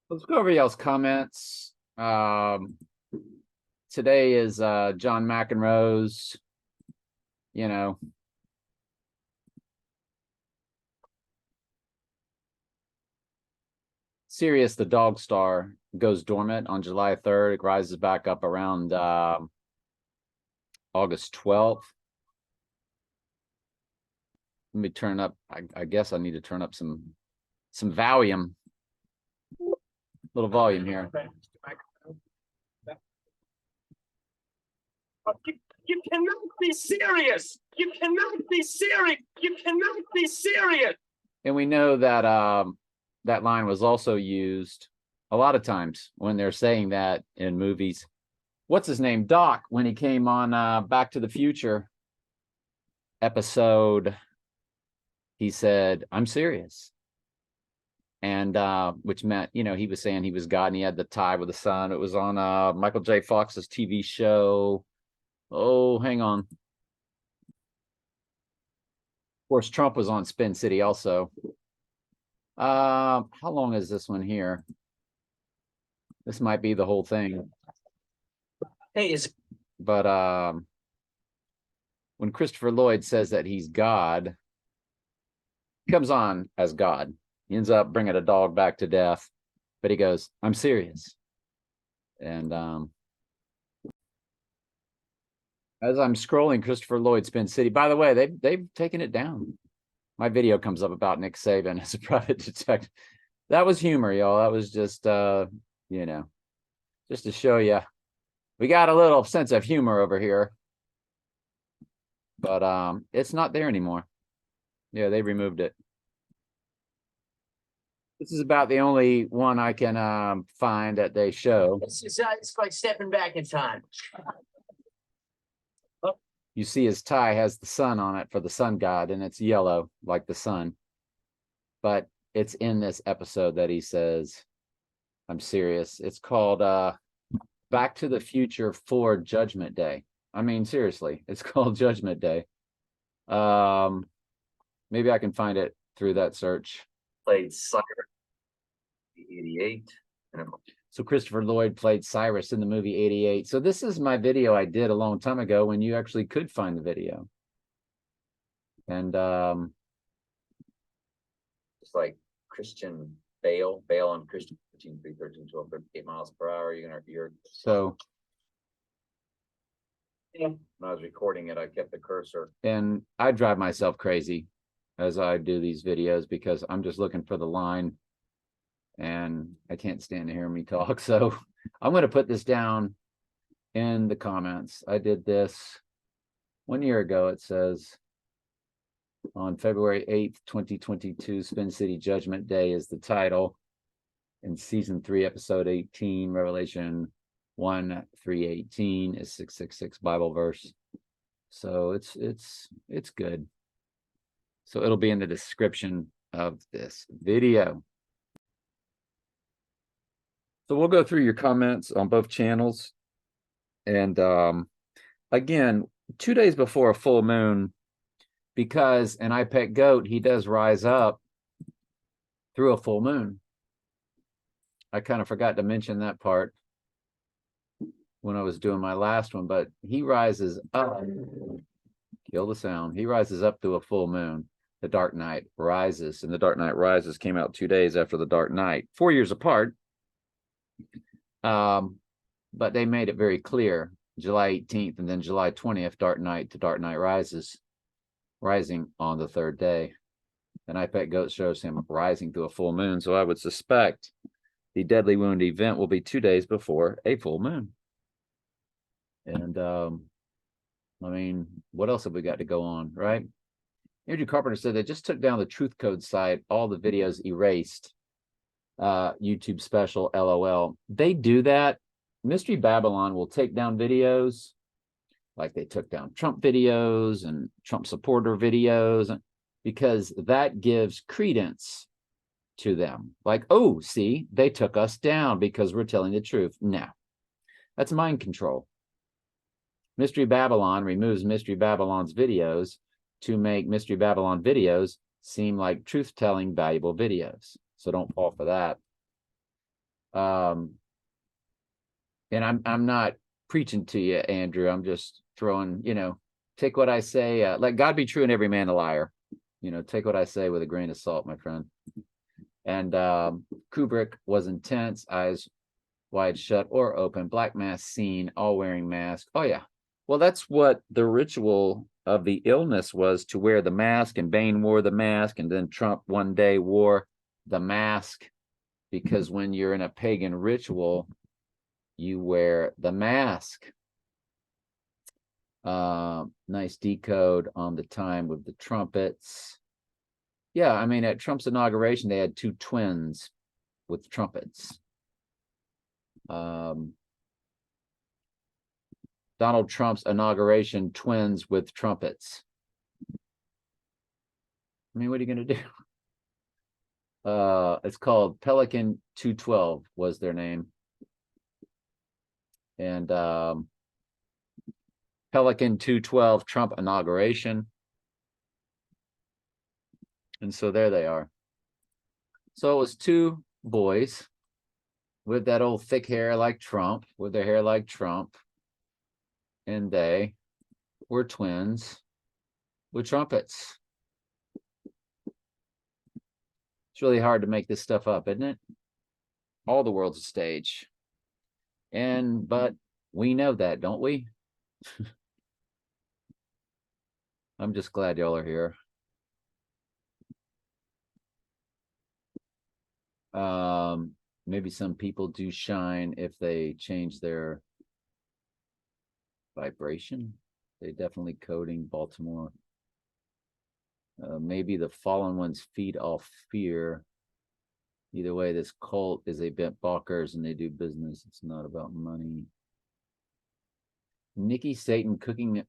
Let's go over y'all's comments. Today is John McEnroe's, you know, Sirius the Dog Star goes dormant on July 3rd. It rises back up around August 12th. Let me turn up. I guess I need to turn up some volume. Little volume here. You cannot be serious. You cannot be serious. You cannot be serious. And we know that that line was also used a lot of times when they're saying that in movies. What's his name? Doc, when he came on Back to the Future episode, he said, "I'm serious." And which meant, he was saying he was God and he had the tie with the sun. It was on Michael J. Fox's TV show. Oh, hang on. Of course, Trump was on Spin City also. How long is this one here? This might be the whole thing. Hey, but when Christopher Lloyd says that he's God, he comes on as God. He ends up bringing a dog back to death, but he goes, "I'm serious." And as I'm scrolling Christopher Lloyd Spin City, by the way, they've taken it down. My video comes up about Nick Saban as a private detective. That was humor, y'all. That was just just to show you we got a little sense of humor over here. But it's not there anymore. Yeah, they removed it. This is about the only one I can find that they show. It's like stepping back in time. You see his tie has the sun on it for the sun god, and it's yellow like the sun. But it's in this episode that he says, "I'm serious." It's called Back to the Future for Judgment Day. I mean, seriously, it's called Judgment Day. Maybe I can find it through that search. Played Cyrus, 88. So Christopher Lloyd played Cyrus in the movie 88. So this is my video I did a long time ago when you actually could find the video. And it's like Christian Bale on Christian 15, 3, 13, 12, 38 miles per hour. You're so yeah. When I was recording it, I kept the cursor. And I drive myself crazy as I do these videos because I'm just looking for the line and I can't stand to hear me talk. So I'm going to put this down in the comments. I did this 1 year ago. It says on February 8th, 2022, Spin City Judgment Day is the title. In season 3, episode 18, Revelation 1:3-18 is 666 Bible verse. So it's good. So it'll be in the description of this video. So we'll go through your comments on both channels. And again, 2 days before a full moon, because an iPet goat, he does rise up through a full moon. I kind of forgot to mention that part when I was doing my last one, but he rises up. Kill the sound. He rises up through a full moon. The Dark Knight Rises, and The Dark Knight Rises came out 2 days after The Dark Knight, 4 years apart. But they made it very clear, July 18th and then July 20th, Dark Knight to Dark Knight Rises, rising on the third day. And iPet Goat shows him rising through a full moon. So I would suspect the Deadly Wound event will be 2 days before a full moon. And I mean, what else have we got to go on, right? Andrew Carpenter said they just took down the Truth Code site, all the videos erased. YouTube special, LOL. They do that. Mystery Babylon will take down videos like they took down Trump videos and Trump supporter videos, because that gives credence to them. Like, oh, see, they took us down because we're telling the truth. No, that's mind control. Mystery Babylon removes Mystery Babylon's videos to make Mystery Babylon videos seem like truth-telling, valuable videos. So don't fall for that. And I'm not preaching to you, Andrew. I'm just throwing, take what I say, let God be true and every man a liar. Take what I say with a grain of salt, my friend. And Kubrick was intense, eyes wide shut or open, black mask seen, all wearing masks. Oh yeah. Well, that's what the ritual of the illness was, to wear the mask, and Bane wore the mask, and then Trump one day wore the mask, because when you're in a pagan ritual, you wear the mask. Nice decode on the time with the trumpets. Yeah, I mean, at Trump's inauguration, they had two twins with trumpets. Donald Trump's inauguration, twins with trumpets. I mean, what are you going to do? It's called Pelican 212 was their name. And Pelican 212 Trump inauguration. And so there they are. So it was two boys with that old thick hair like Trump, with their hair like Trump. And they were twins with trumpets. It's really hard to make this stuff up, isn't it? All the world's a stage. But we know that, don't we? I'm just glad y'all are here. Maybe some people do shine if they change their vibration. They definitely coding Baltimore. Maybe the fallen ones feed off fear. Either way, this cult is a bent balkers and they do business. It's not about money. Nikki Satan cooking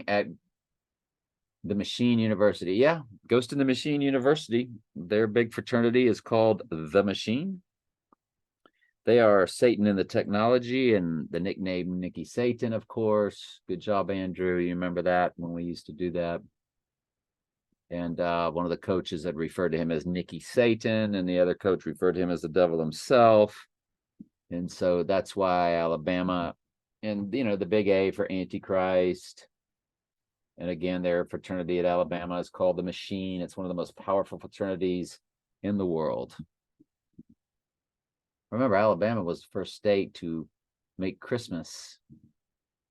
at the Machine University. Yeah, Ghost in the Machine University. Their big fraternity is called The Machine. They are Satan in the technology, and the nickname Nikki Satan, of course. Good job, Andrew. You remember that when we used to do that. And one of the coaches had referred to him as Nikki Satan, and the other coach referred to him as the devil himself. And so that's why Alabama, and the big A for Antichrist. And again, their fraternity at Alabama is called the Machine. It's one of the most powerful fraternities in the world. Remember, Alabama was the first state to make Christmas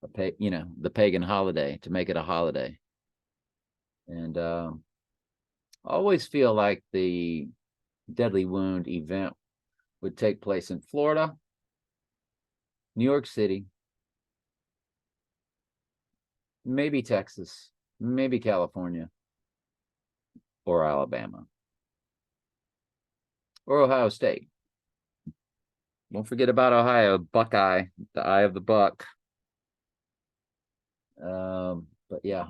the pagan holiday, to make it a holiday. And I always feel like the Deadly Wound event would take place in Florida, New York City, maybe Texas, maybe California, or Alabama, or Ohio State. Don't forget about Ohio, Buckeye, the eye of the buck. But yeah,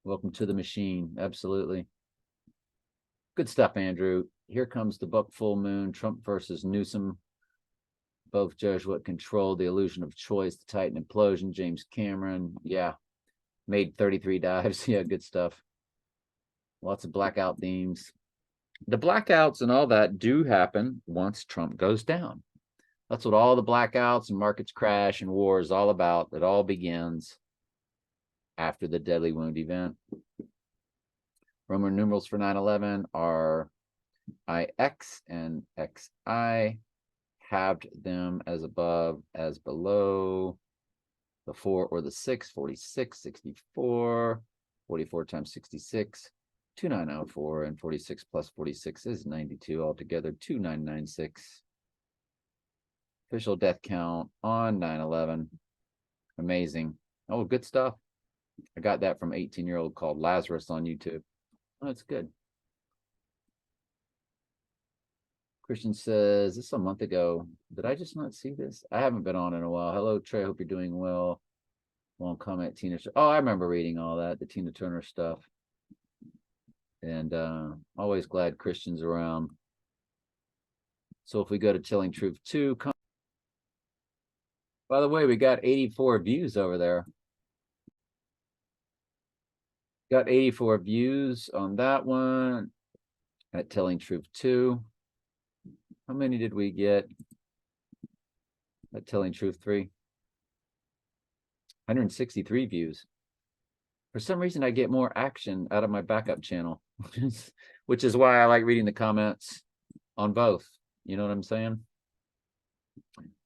welcome to the Machine. Absolutely. Good stuff, Andrew. Here comes the buck full moon, Trump versus Newsom. Both Jesuit controlled the illusion of choice, the Titan implosion, James Cameron. Yeah, made 33 dives. Yeah, good stuff. Lots of blackout themes. The blackouts and all that do happen once Trump goes down. That's what all the blackouts and markets crash and war is all about. It all begins after the Deadly Wound event. Roman numerals for 9/11 are IX and XI. Halved them as above as below. The 4 or the 6, 46, 64. 44 times 66, 2904, and 46 plus 46 is 92 altogether, 2996. Official death count on 9/11. Amazing. Oh, good stuff. I got that from 18-year-old called Lazarus on YouTube. Oh, that's good. Christian says, this is a month ago. Did I just not see this? I haven't been on in a while. Hello, Trey. Hope you're doing well. Long comment, Tina. Oh, I remember reading all that, the Tina Turner stuff. And always glad Christian's around. So if we go to Telling Truth 2, by the way, we got 84 views over there. Got 84 views on that one at Telling Truth 2. How many did we get at Telling Truth 3? 163 views. For some reason, I get more action out of my backup channel, which is why I like reading the comments on both. You know what I'm saying?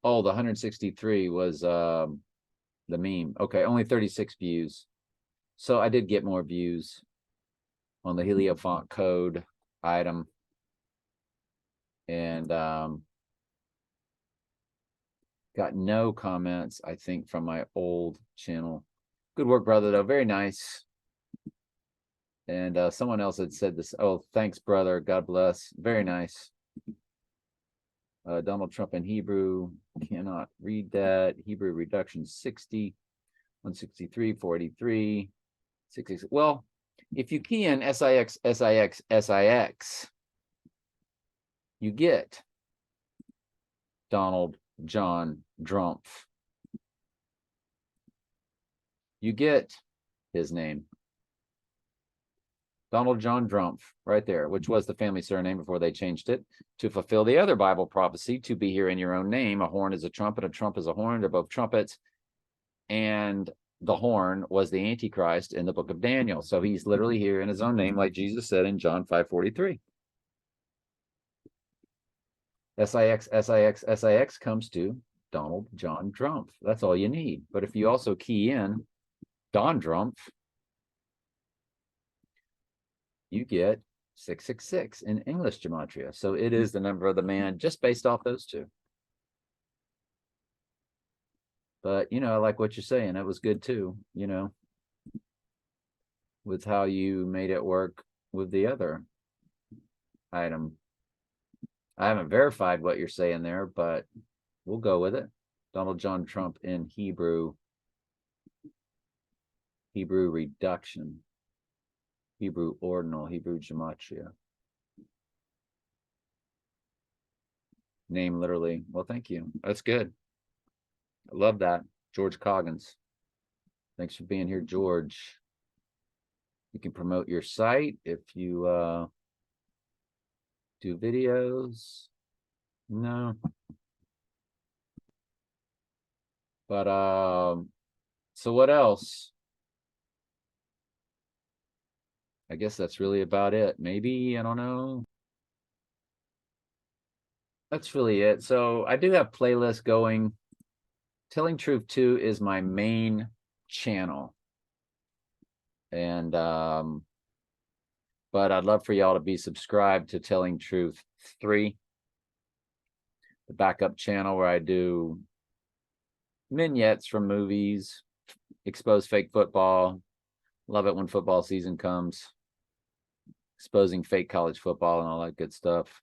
Oh, the 163 was the meme. Okay, only 36 views. So I did get more views on the Heliofont code item. And got no comments, I think, from my old channel. Good work, brother, though. Very nice. And someone else had said this. Oh, thanks, brother. God bless. Very nice. Donald Trump in Hebrew. Cannot read that. Hebrew reduction 60, 163, 483, 66. Well, if you key in SIX, SIX, SIX, you get Donald John Drumpf. You get his name. Donald John Drumpf, right there, which was the family surname before they changed it to fulfill the other Bible prophecy, to be here in your own name. A horn is a trumpet, a trump is a horn. They're both trumpets. And the horn was the Antichrist in the book of Daniel. So he's literally here in his own name, like Jesus said in John 5:43. SIX, SIX, SIX comes to Donald John Drumpf. That's all you need. But if you also key in Don Drumpf, you get 666 in English gematria. So it is the number of the man just based off those two. But, you know, I like what you're saying. That was good too, you know, with how you made it work with the other item. I haven't verified what you're saying there, but we'll go with it. Donald John Trump in Hebrew reduction, Hebrew ordinal, Hebrew gematria. Name literally. Well, thank you. That's good. I love that. George Coggins. Thanks for being here, George. You can promote your site if you do videos. No. But so what else? I guess that's really about it. Maybe, I don't know. That's really it. So I do have playlists going. Telling Truth 2 is my main channel. And but I'd love for y'all to be subscribed to Telling Truth 3, the backup channel where I do vignettes from movies, expose fake football. Love it when football season comes. Exposing fake college football and all that good stuff.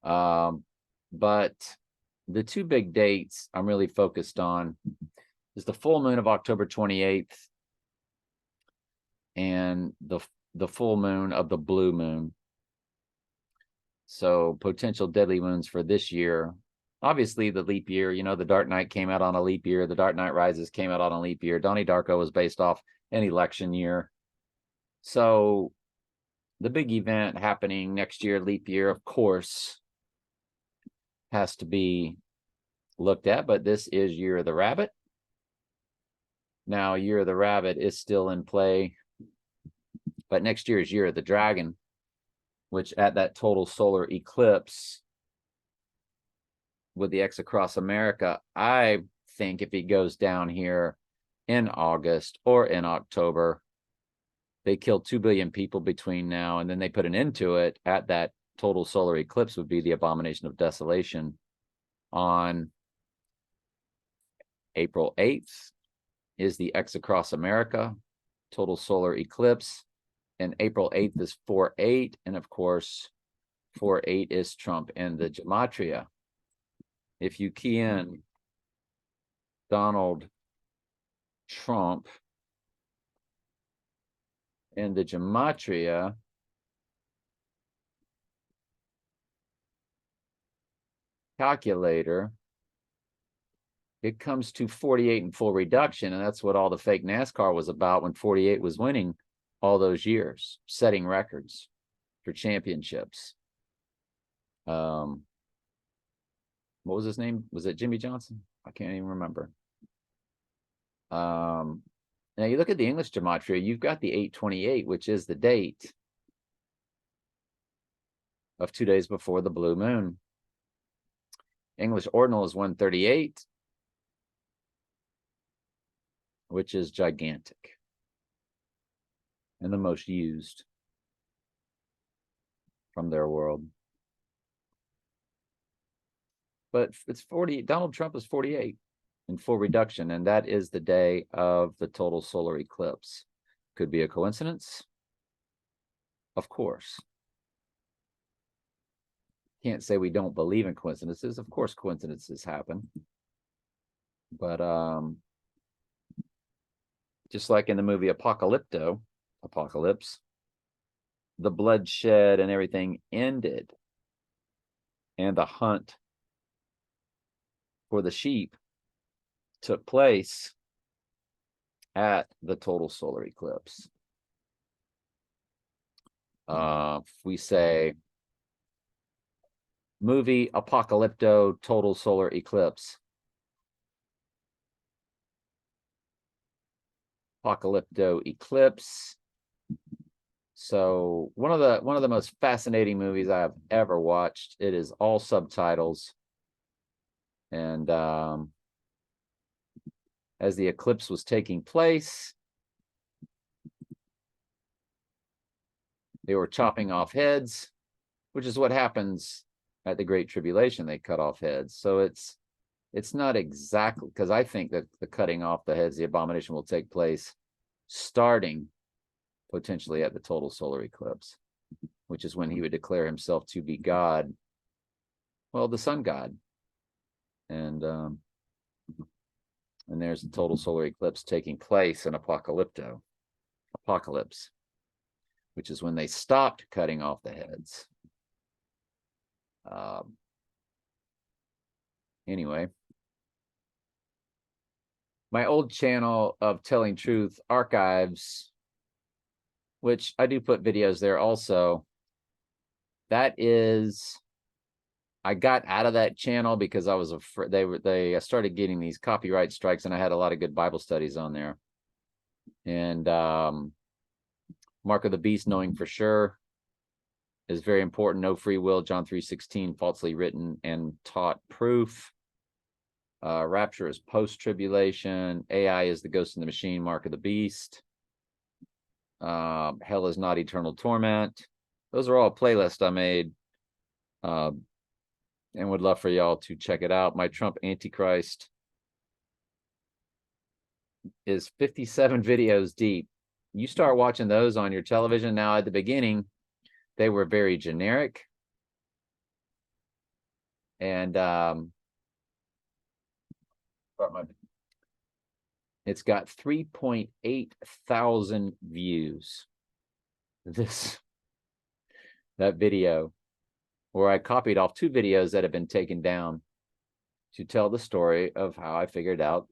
But the two big dates I'm really focused on is the full moon of October 28th and the full moon of the blue moon. So potential deadly moons for this year. Obviously, the leap year, you know, the Dark Knight came out on a leap year. The Dark Knight Rises came out on a leap year. Donnie Darko was based off an election year. So the big event happening next year, leap year, of course, has to be looked at. But this is Year of the Rabbit. Now, Year of the Rabbit is still in play. But next year is Year of the Dragon, which at that total solar eclipse with the X across America, I think if it goes down here in August or in October, they kill 2 billion people between now and then they put an end to it at that total solar eclipse would be the abomination of desolation on April 8th is the X across America total solar eclipse. And April 8th is 4/8. And of course, 4/8 is Trump and the gematria. If you key in Donald Trump and the gematria, calculator, it comes to 48 in full reduction. And that's what all the fake NASCAR was about when 48 was winning all those years, setting records for championships. What was his name? Was it Jimmy Johnson? I can't even remember. Now you look at the English gematria, you've got the 828, which is the date of 2 days before the blue moon. English ordinal is 138, which is gigantic and the most used from their world. But it's 40. Donald Trump is 48 in full reduction, and that is the day of the total solar eclipse. Could be a coincidence, of course. Can't say we don't believe in coincidences. Of course, coincidences happen. But just like in the movie Apocalypse, the bloodshed and everything ended, and the hunt for the sheep took place at the total solar eclipse. If we say movie Apocalypto total solar eclipse, Apocalypto eclipse. So one of the most fascinating movies I have ever watched. It is all subtitles, and as the eclipse was taking place, they were chopping off heads, which is what happens at the Great Tribulation. They cut off heads. So it's not exactly, because I think that the cutting off the heads, the abomination, will take place starting potentially at the total solar eclipse, which is when he would declare himself to be God. Well, the sun god. And there's the total solar eclipse taking place in Apocalypse, which is when they stopped cutting off the heads. Anyway, my old channel of Telling Truth Archives, which I do put videos there also, that is, I got out of that channel because I was afraid they started getting these copyright strikes, and I had a lot of good Bible studies on there. And Mark of the Beast, Knowing for Sure, is very important. No free will, John 3:16, falsely written and taught proof. Rapture is post-tribulation. AI is the ghost in the machine, Mark of the Beast. Hell is not eternal torment. Those are all playlists I made, and would love for y'all to check it out. My Trump Antichrist is 57 videos deep. You start watching those on your television now. At the beginning, they were very generic, and it's got 3.8 thousand views. That video, where I copied off 2 videos that have been taken down to tell the story of how I figured out,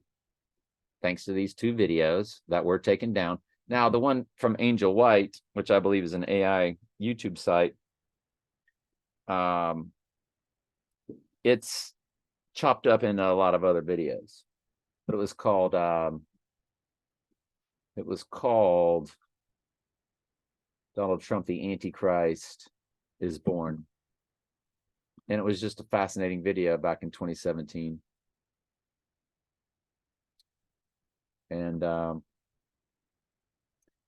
thanks to these 2 videos that were taken down. Now, the one from Angel White, which I believe is an AI YouTube site, it's chopped up into a lot of other videos, but it was called Donald Trump the Antichrist is Born, and it was just a fascinating video back in 2017. And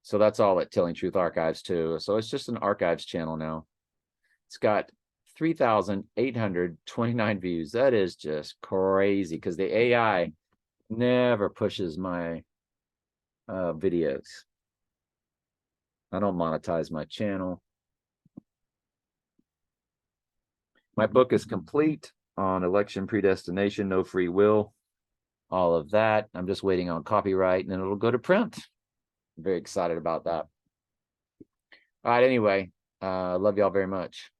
so that's all at Telling Truth Archives too. So it's just an archives channel now. It's got 3,829 views. That is just crazy, because the AI never pushes my videos. I don't monetize my channel. My book is complete on election predestination, no free will, all of that. I'm just waiting on copyright, and then it'll go to print. I'm very excited about that. All right, anyway, love y'all very much.